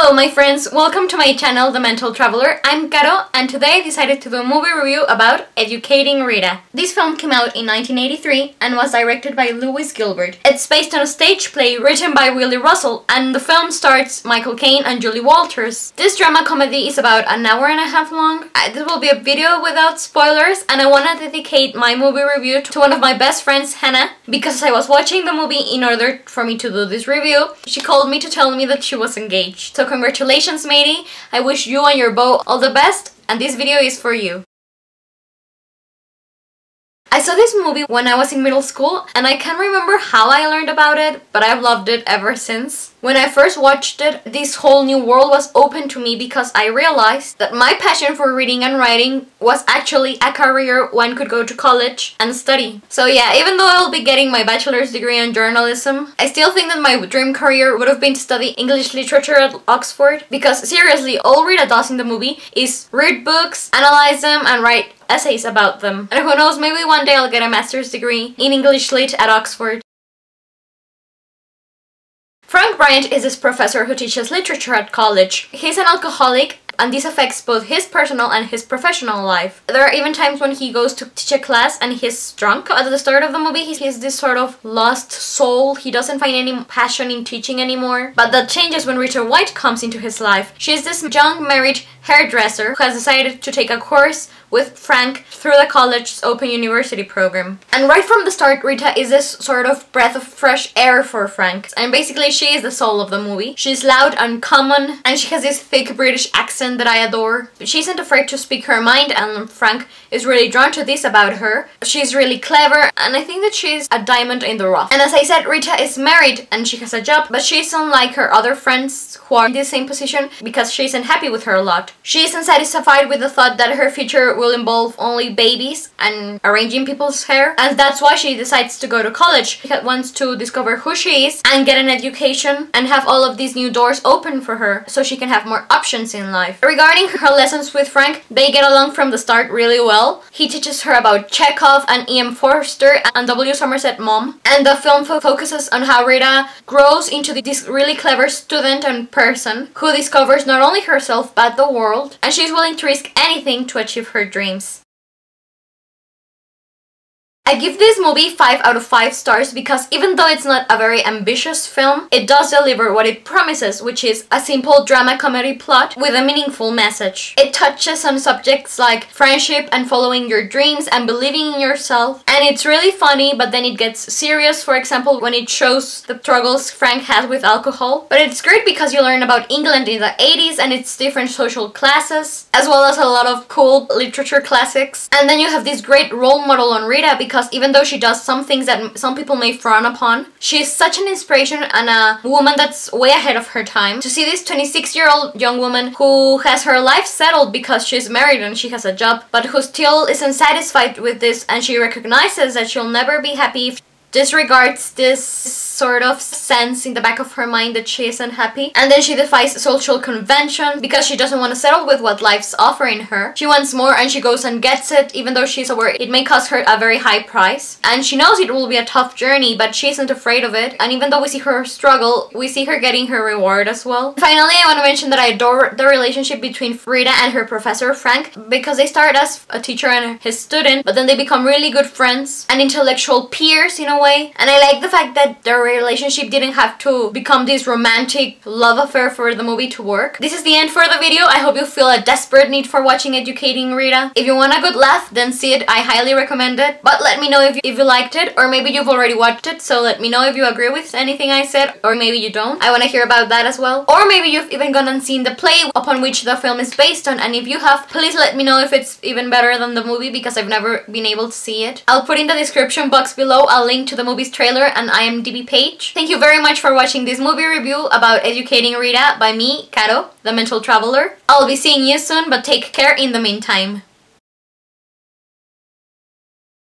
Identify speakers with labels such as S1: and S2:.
S1: Hello my friends, welcome to my channel, The Mental Traveler. I'm Caro and today I decided to do a movie review about Educating Rita. This film came out in 1983 and was directed by Lewis Gilbert. It's based on a stage play written by Willie Russell and the film stars Michael Caine and Julie Walters. This drama comedy is about an hour and a half long. This will be a video without spoilers and I want to dedicate my movie review to one of my best friends, Hannah, because I was watching the movie in order for me to do this review. She called me to tell me that she was engaged. So congratulations, matey. I wish you and your beau all the best, and this video is for you. I saw this movie when I was in middle school and I can't remember how I learned about it, but I've loved it ever since. When I first watched it, this whole new world was open to me because I realized that my passion for reading and writing was actually a career one could go to college and study. So yeah, even though I'll be getting my bachelor's degree in journalism, I still think that my dream career would have been to study English literature at Oxford, because seriously, all Rita does in the movie is read books, analyze them, and write essays about them. And who knows, maybe one day I'll get a master's degree in English Lit at Oxford. Frank Bryant is this professor who teaches literature at college. He's an alcoholic and this affects both his personal and his professional life. There are even times when he goes to teach a class and he's drunk. At the start of the movie, he's this sort of lost soul. He doesn't find any passion in teaching anymore. But that changes when Rita White comes into his life. She's this young married hairdresser who has decided to take a course with Frank through the college's Open University program. And right from the start, Rita is this sort of breath of fresh air for Frank. And basically she is the soul of the movie. She's loud and common and she has this thick British accent that I adore. She isn't afraid to speak her mind and Frank is really drawn to this about her. She's really clever and I think that she's a diamond in the rough. And as I said, Rita is married and she has a job, but she isn't like her other friends who are in the same position because she isn't happy with her lot. She isn't satisfied with the thought that her future will involve only babies and arranging people's hair, and that's why she decides to go to college. She wants to discover who she is and get an education and have all of these new doors open for her so she can have more options in life. Regarding her lessons with Frank, they get along from the start really well. He teaches her about Chekhov and E.M. Forster and W. Somerset Maugham, and the film focuses on how Rita grows into this really clever student and person who discovers not only herself but the world, and she's willing to risk anything to achieve her dreams. I give this movie 5 out of 5 stars because even though it's not a very ambitious film, it does deliver what it promises, which is a simple drama comedy plot with a meaningful message. It touches on subjects like friendship and following your dreams and believing in yourself, and it's really funny, but then it gets serious, for example when it shows the struggles Frank has with alcohol. But it's great because you learn about England in the 80s and its different social classes, as well as a lot of cool literature classics. And then you have this great role model on Rita because even though she does some things that some people may frown upon, she is such an inspiration and a woman that's way ahead of her time. To see this 26-year-old young woman who has her life settled because she's married and she has a job, but who still isn't satisfied with this, and she recognizes that she'll never be happy if disregards this sort of sense in the back of her mind that she isn't happy, and then she defies social convention because she doesn't want to settle with what life's offering her. She wants more and she goes and gets it, even though she's aware it may cost her a very high price, and she knows it will be a tough journey, but she isn't afraid of it. And even though we see her struggle, we see her getting her reward as well. Finally, I want to mention that I adore the relationship between Rita and her professor Frank, because they start as a teacher and his student, but then they become really good friends and intellectual peers in a way. And I like the fact that their relationship didn't have to become this romantic love affair for the movie to work. This is the end for the video. I hope you feel a desperate need for watching Educating Rita. If you want a good laugh, then see it. I highly recommend it. But let me know if you liked it, or maybe you've already watched it, so let me know if you agree with anything I said, or maybe you don't. I want to hear about that as well. Or maybe you've even gone and seen the play upon which the film is based on, and if you have, please let me know if it's even better than the movie because I've never been able to see it. I'll put in the description box below a link to the movie's trailer and IMDb page. Thank you very much for watching this movie review about Educating Rita by me, Caro, the Mental Traveler. I'll be seeing you soon, but take care in the meantime.